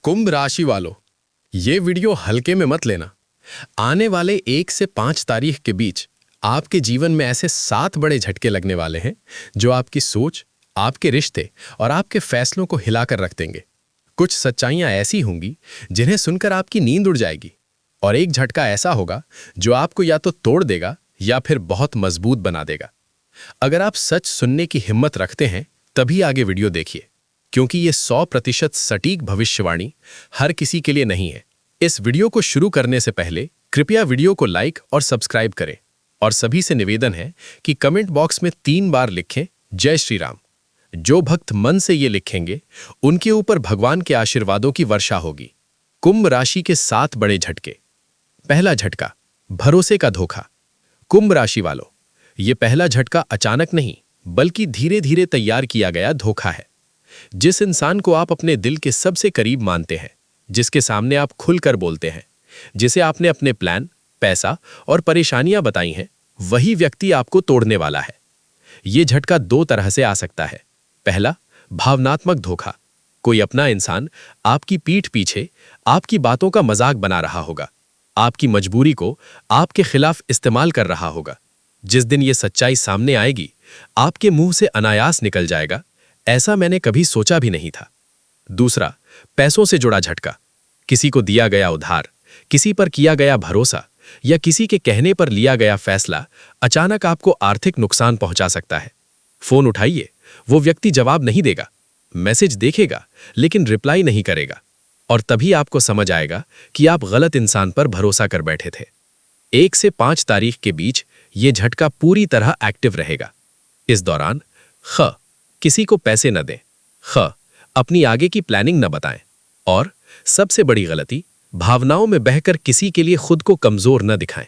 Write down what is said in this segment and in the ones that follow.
कुंभ राशि वालों, ये वीडियो हल्के में मत लेना। आने वाले 1 से 5 तारीख के बीच आपके जीवन में ऐसे 7 बड़े झटके लगने वाले हैं जो आपकी सोच, आपके रिश्ते और आपके फैसलों को हिलाकर रख देंगे। कुछ सच्चाइयां ऐसी होंगी जिन्हें सुनकर आपकी नींद उड़ जाएगी, और एक झटका ऐसा होगा जो आपको या तो तोड़ देगा या फिर बहुत मजबूत बना देगा। अगर आप सच सुनने की हिम्मत रखते हैं तभी आगे वीडियो देखिए, क्योंकि ये 100% सटीक भविष्यवाणी हर किसी के लिए नहीं है। इस वीडियो को शुरू करने से पहले कृपया वीडियो को लाइक और सब्सक्राइब करें, और सभी से निवेदन है कि कमेंट बॉक्स में 3 बार लिखें जय श्री राम। जो भक्त मन से ये लिखेंगे उनके ऊपर भगवान के आशीर्वादों की वर्षा होगी। कुंभ राशि के 7 बड़े झटके। पहला झटका, भरोसे का धोखा। कुंभ राशि वालों, ये पहला झटका अचानक नहीं बल्कि धीरे धीरे तैयार किया गया धोखा है। जिस इंसान को आप अपने दिल के सबसे करीब मानते हैं, जिसके सामने आप खुलकर बोलते हैं, जिसे आपने अपने प्लान, पैसा और परेशानियां बताई हैं, वही व्यक्ति आपको तोड़ने वाला है। यह झटका 2 तरह से आ सकता है। पहला, भावनात्मक धोखा। कोई अपना इंसान आपकी पीठ पीछे आपकी बातों का मजाक बना रहा होगा, आपकी मजबूरी को आपके खिलाफ इस्तेमाल कर रहा होगा। जिस दिन यह सच्चाई सामने आएगी, आपके मुंह से अनायास निकल जाएगा, ऐसा मैंने कभी सोचा भी नहीं था। दूसरा, पैसों से जुड़ा झटका। किसी को दिया गया उधार, किसी पर किया गया भरोसा या किसी के कहने पर लिया गया फैसला अचानक आपको आर्थिक नुकसान पहुंचा सकता है। फोन उठाइए, वो व्यक्ति जवाब नहीं देगा, मैसेज देखेगा लेकिन रिप्लाई नहीं करेगा, और तभी आपको समझ आएगा कि आप गलत इंसान पर भरोसा कर बैठे थे। 1 से 5 तारीख के बीच ये झटका पूरी तरह एक्टिव रहेगा। इस दौरान किसी को पैसे न दें, अपनी आगे की प्लानिंग न बताएं, और सबसे बड़ी गलती, भावनाओं में बहकर किसी के लिए खुद को कमजोर न दिखाएं,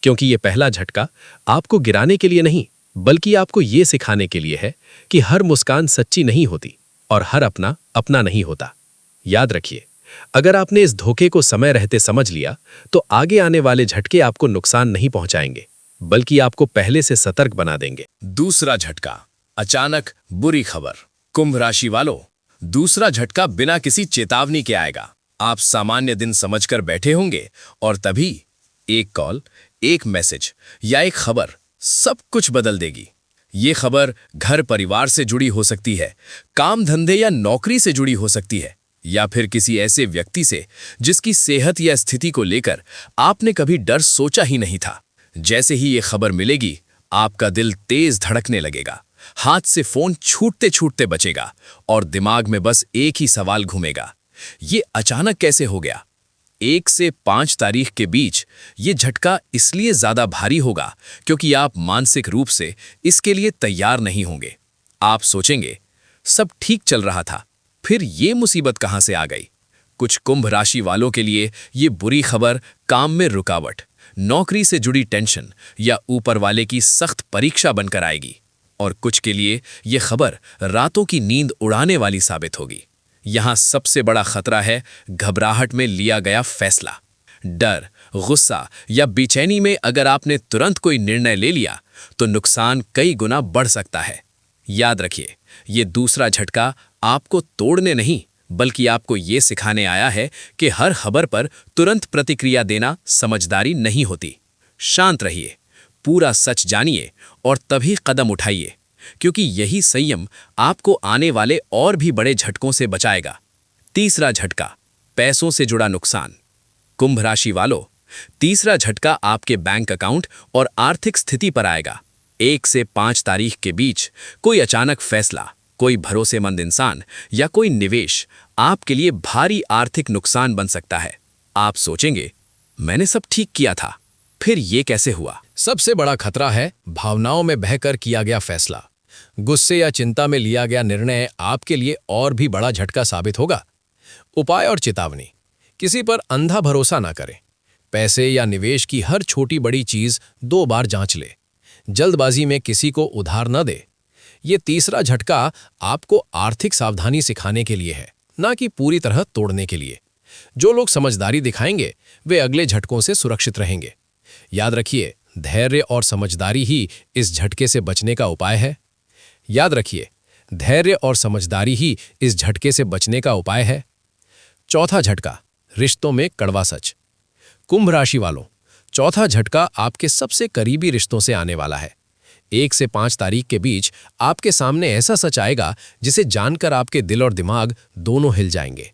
क्योंकि यह पहला झटका आपको गिराने के लिए नहीं बल्कि आपको यह सिखाने के लिए है कि हर मुस्कान सच्ची नहीं होती और हर अपना अपना नहीं होता। याद रखिए, अगर आपने इस धोखे को समय रहते समझ लिया तो आगे आने वाले झटके आपको नुकसान नहीं पहुंचाएंगे बल्कि आपको पहले से सतर्क बना देंगे। दूसरा झटका, अचानक बुरी खबर। कुंभ राशि वालों, दूसरा झटका बिना किसी चेतावनी के आएगा। आप सामान्य दिन समझकर बैठे होंगे और तभी एक कॉल, एक मैसेज या एक खबर सब कुछ बदल देगी। ये खबर घर परिवार से जुड़ी हो सकती है, काम धंधे या नौकरी से जुड़ी हो सकती है, या फिर किसी ऐसे व्यक्ति से जिसकी सेहत या स्थिति को लेकर आपने कभी डर सोचा ही नहीं था। जैसे ही ये खबर मिलेगी, आपका दिल तेज धड़कने लगेगा, हाथ से फोन छूटते छूटते बचेगा और दिमाग में बस एक ही सवाल घूमेगा, ये अचानक कैसे हो गया। 1 से 5 तारीख के बीच ये झटका इसलिए ज्यादा भारी होगा क्योंकि आप मानसिक रूप से इसके लिए तैयार नहीं होंगे। आप सोचेंगे सब ठीक चल रहा था, फिर ये मुसीबत कहां से आ गई। कुछ कुंभ राशि वालों के लिए ये बुरी खबर काम में रुकावट, नौकरी से जुड़ी टेंशन या ऊपर वाले की सख्त परीक्षा बनकर आएगी, और कुछ के लिए यह खबर रातों की नींद उड़ाने वाली साबित होगी। यहां सबसे बड़ा खतरा है घबराहट में लिया गया फैसला। डर, गुस्सा या बेचैनी में अगर आपने तुरंत कोई निर्णय ले लिया तो नुकसान कई गुना बढ़ सकता है। याद रखिए, यह दूसरा झटका आपको तोड़ने नहीं बल्कि आपको यह सिखाने आया है कि हर खबर पर तुरंत प्रतिक्रिया देना समझदारी नहीं होती। शांत रहिए, पूरा सच जानिए और तभी कदम उठाइए, क्योंकि यही संयम आपको आने वाले और भी बड़े झटकों से बचाएगा। तीसरा झटका, पैसों से जुड़ा नुकसान। कुंभ राशि वालों, तीसरा झटका आपके बैंक अकाउंट और आर्थिक स्थिति पर आएगा। 1 से 5 तारीख के बीच कोई अचानक फैसला, कोई भरोसेमंद इंसान या कोई निवेश आपके लिए भारी आर्थिक नुकसान बन सकता है। आप सोचेंगे मैंने सब ठीक किया था, फिर ये कैसे हुआ। सबसे बड़ा खतरा है भावनाओं में बहकर किया गया फैसला। गुस्से या चिंता में लिया गया निर्णय आपके लिए और भी बड़ा झटका साबित होगा। उपाय और चेतावनी, किसी पर अंधा भरोसा ना करें। पैसे या निवेश की हर छोटी बड़ी चीज 2 बार जांच ले। जल्दबाजी में किसी को उधार न दे। ये तीसरा झटका आपको आर्थिक सावधानी सिखाने के लिए है, ना कि पूरी तरह तोड़ने के लिए। जो लोग समझदारी दिखाएंगे वे अगले झटकों से सुरक्षित रहेंगे। याद रखिए, धैर्य और समझदारी ही इस झटके से बचने का उपाय है। याद रखिए, धैर्य और समझदारी ही इस झटके से बचने का उपाय है। चौथा झटका, रिश्तों में कड़वा सच। कुंभ राशि वालों, चौथा झटका आपके सबसे करीबी रिश्तों से आने वाला है। 1 से 5 तारीख के बीच आपके सामने ऐसा सच आएगा जिसे जानकर आपके दिल और दिमाग दोनों हिल जाएंगे।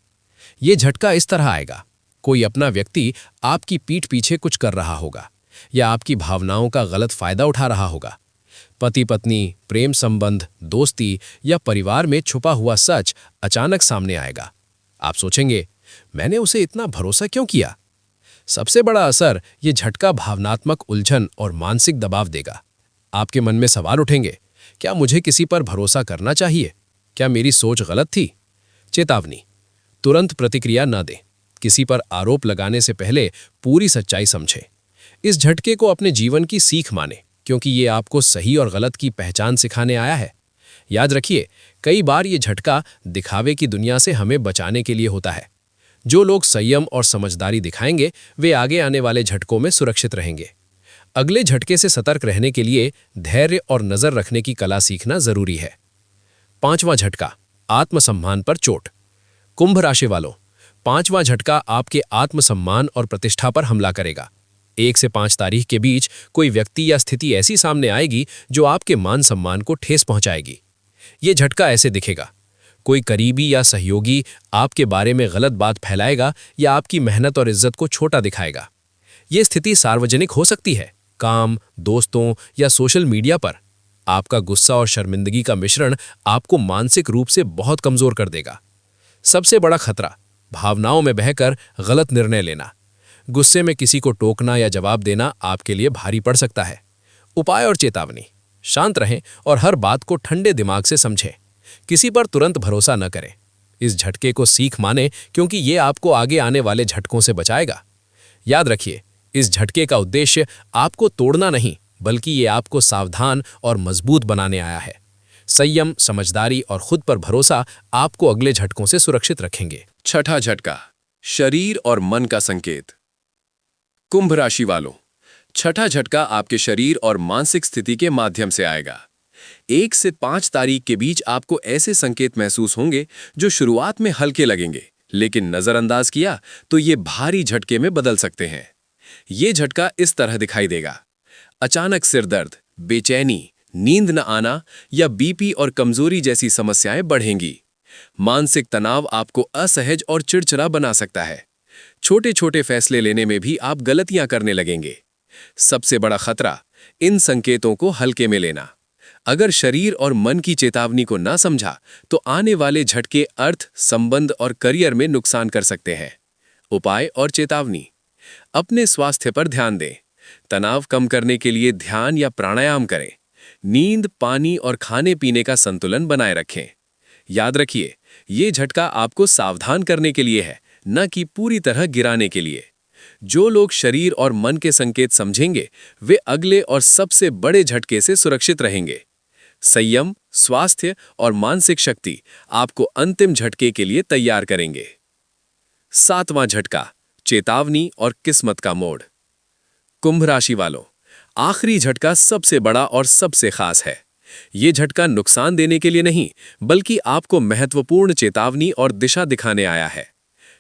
ये झटका इस तरह आएगा, कोई अपना व्यक्ति आपकी पीठ पीछे कुछ कर रहा होगा या आपकी भावनाओं का गलत फायदा उठा रहा होगा। पति पत्नी, प्रेम संबंध, दोस्ती या परिवार में छुपा हुआ सच अचानक सामने आएगा। आप सोचेंगे, मैंने उसे इतना भरोसा क्यों किया? सबसे बड़ा असर ये झटका भावनात्मक उलझन और मानसिक दबाव देगा। आपके मन में सवाल उठेंगे, क्या मुझे किसी पर भरोसा करना चाहिए? क्या मेरी सोच गलत थी? चेतावनी, तुरंत प्रतिक्रिया न दें। किसी पर आरोप लगाने से पहले पूरी सच्चाई समझें। इस झटके को अपने जीवन की सीख माने, क्योंकि ये आपको सही और गलत की पहचान सिखाने आया है। याद रखिए, कई बार ये झटका दिखावे की दुनिया से हमें बचाने के लिए होता है। जो लोग संयम और समझदारी दिखाएंगे, वे आगे आने वाले झटकों में सुरक्षित रहेंगे। अगले झटके से सतर्क रहने के लिए धैर्य और नजर रखने की कला सीखना जरूरी है। 5वां झटका, आत्मसम्मान पर चोट। कुंभ राशि वालों, 5वां झटका आपके आत्मसम्मान और प्रतिष्ठा पर हमला करेगा। 1 से 5 तारीख के बीच कोई व्यक्ति या स्थिति ऐसी सामने आएगी जो आपके मान सम्मान को ठेस पहुंचाएगी। ये झटका ऐसे दिखेगा, कोई करीबी या सहयोगी आपके बारे में गलत बात फैलाएगा या आपकी मेहनत और इज्जत को छोटा दिखाएगा। ये स्थिति सार्वजनिक हो सकती है, काम, दोस्तों या सोशल मीडिया पर। आपका गुस्सा और शर्मिंदगी का मिश्रण आपको मानसिक रूप से बहुत कमजोर कर देगा। सबसे बड़ा खतरा, भावनाओं में बहकर गलत निर्णय लेना। गुस्से में किसी को टोकना या जवाब देना आपके लिए भारी पड़ सकता है। उपाय और चेतावनी, शांत रहें और हर बात को ठंडे दिमाग से समझें। किसी पर तुरंत भरोसा न करें। इस झटके को सीख माने, क्योंकि ये आपको आगे आने वाले झटकों से बचाएगा। याद रखिए, इस झटके का उद्देश्य आपको तोड़ना नहीं, बल्कि ये आपको सावधान और मजबूत बनाने आया है। संयम, समझदारी और खुद पर भरोसा आपको अगले झटकों से सुरक्षित रखेंगे। छठा झटका, शरीर और मन का संकेत। कुंभ राशि वालों, छठा झटका आपके शरीर और मानसिक स्थिति के माध्यम से आएगा। 1 से 5 तारीख के बीच आपको ऐसे संकेत महसूस होंगे जो शुरुआत में हल्के लगेंगे, लेकिन नजरअंदाज किया तो ये भारी झटके में बदल सकते हैं। ये झटका इस तरह दिखाई देगा, अचानक सिर दर्द, बेचैनी, नींद न आना या बीपी और कमजोरी जैसी समस्याएं बढ़ेंगी। मानसिक तनाव आपको असहज और चिड़चिड़ा बना सकता है। छोटे छोटे फैसले लेने में भी आप गलतियां करने लगेंगे। सबसे बड़ा खतरा, इन संकेतों को हल्के में लेना। अगर शरीर और मन की चेतावनी को ना समझा तो आने वाले झटके अर्थ, संबंध और करियर में नुकसान कर सकते हैं। उपाय और चेतावनी, अपने स्वास्थ्य पर ध्यान दें। तनाव कम करने के लिए ध्यान या प्राणायाम करें। नींद, पानी और खाने पीने का संतुलन बनाए रखें। याद रखिए, ये झटका आपको सावधान करने के लिए है, न कि पूरी तरह गिराने के लिए। जो लोग शरीर और मन के संकेत समझेंगे, वे अगले और सबसे बड़े झटके से सुरक्षित रहेंगे। संयम, स्वास्थ्य और मानसिक शक्ति आपको अंतिम झटके के लिए तैयार करेंगे। 7वां झटका, चेतावनी और किस्मत का मोड़। कुंभ राशि वालों, आखिरी झटका सबसे बड़ा और सबसे खास है। ये झटका नुकसान देने के लिए नहीं, बल्कि आपको महत्वपूर्ण चेतावनी और दिशा दिखाने आया है।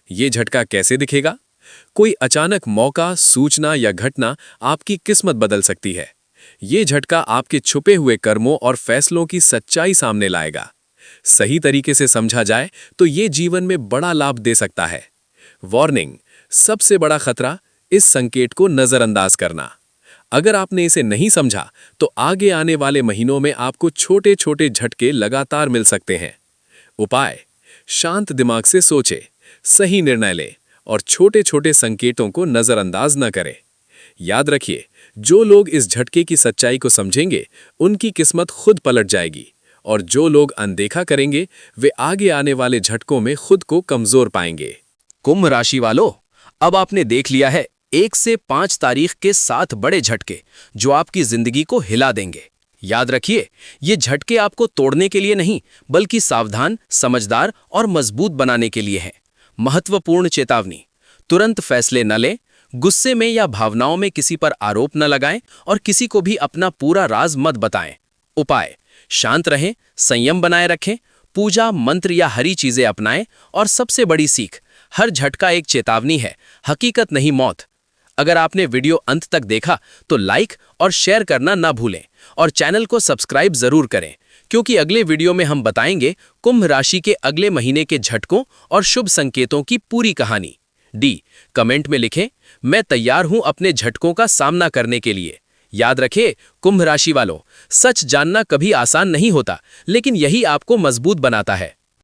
ये झटका कैसे दिखेगा? कोई अचानक मौका, सूचना या घटना आपकी किस्मत बदल सकती है। ये झटका आपके छुपे हुए कर्मों और फैसलों की सच्चाई सामने लाएगा। सही तरीके से समझा जाए तो ये जीवन में बड़ा लाभ दे सकता है। वार्निंग, सबसे बड़ा खतरा, इस संकेत को नजरअंदाज करना। अगर आपने इसे नहीं समझा तो आगे आने वाले महीनों में आपको छोटे छोटे झटके लगातार मिल सकते हैं। उपाय, शांत दिमाग से सोचें, सही निर्णय लें और छोटे छोटे संकेतों को नजरअंदाज न करें। याद रखिए, जो लोग इस झटके की सच्चाई को समझेंगे, उनकी किस्मत खुद पलट जाएगी, और जो लोग अनदेखा करेंगे, वे आगे आने वाले झटकों में खुद को कमजोर पाएंगे। कुंभ राशि वालों, अब आपने देख लिया है 1 से 5 तारीख के 7 बड़े झटके जो आपकी जिंदगी को हिला देंगे। याद रखिए, ये झटके आपको तोड़ने के लिए नहीं, बल्कि सावधान, समझदार और मजबूत बनाने के लिए हैं। महत्वपूर्ण चेतावनी, तुरंत फैसले न लें, गुस्से में या भावनाओं में किसी पर आरोप न लगाएं और किसी को भी अपना पूरा राज मत बताएं। उपाय, शांत रहें, संयम बनाए रखें, पूजा, मंत्र या हरी चीजें अपनाएं और सबसे बड़ी सीख, हर झटका एक चेतावनी है, हकीकत नहीं मौत। अगर आपने वीडियो अंत तक देखा तो लाइक और शेयर करना ना भूलें और चैनल को सब्सक्राइब जरूर करें, क्योंकि अगले वीडियो में हम बताएंगे कुंभ राशि के अगले महीने के झटकों और शुभ संकेतों की पूरी कहानी। डी, कमेंट में लिखें, मैं तैयार हूं अपने झटकों का सामना करने के लिए। याद रखें कुंभ राशि वालों, सच जानना कभी आसान नहीं होता, लेकिन यही आपको मजबूत बनाता है।